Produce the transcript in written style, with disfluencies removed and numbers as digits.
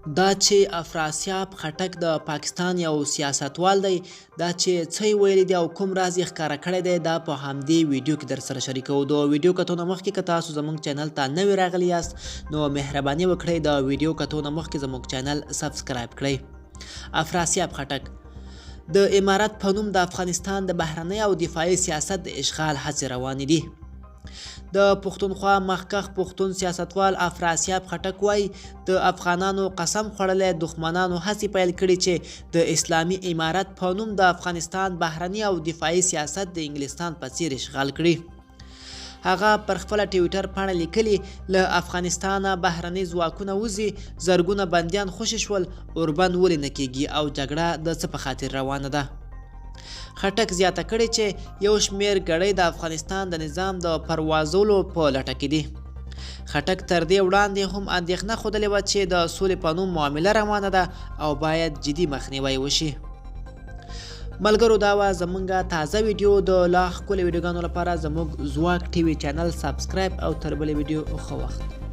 دا چې افراسیاب خټک د پاکستان یو سیاستوال دی، دا چې څه یې ویلي دي او کوم راز یې ښکاره کړی دی، دا په همدې ویډیو کې در سره شریکوو. د ویډیو کتو نه مخکې که تاسو زموږ چینل ته نوي راغلي یاست نو مهرباني وکړئ د ویډیو کتو نه مخکې زموږ چینل سبسکرایب کړئ. افراسیاب خټک: د امارت په نوم د افغانستان د بهرنۍ او دفاعي سیاست د اشغال هڅې روانې دي. د پښتونخوا مخکښ پښتون سیاستوال افراسیاب خټک وایي د افغانانو قسم خوړلی دښمنانو هڅې پیل کړي چې د اسلامي امارت په نوم د افغانستان بهرني او دفاعي سیاست د انګلستان په څیر اشغال کړي. هغه پر خپله ټویټر پاڼه لیکلي له افغانستانه بهرني ځواکونه وځي، زرګونه بندیان خوشي شول، اوربند ولې نه کیږي او جګړه د څه په خاطر روانه ده. خټک زیاته کړې چې یو شمېر ګړۍ د افغانستان د نظام د پروازولو په لټه کې دي. خټک تر دې وړاندې هم اندېښنه ښودلې وه چې د سولې په نوم معامله روانه ده او باید جدي مخنیوی وشي. ملګرو، دا وه زموږ تازه ویډیو. د لا ښکلې ویډیوګانو لپاره زموږ ځواک ټي وي چینل سبسکرایب او تر بلې ویډیو ښه وخت.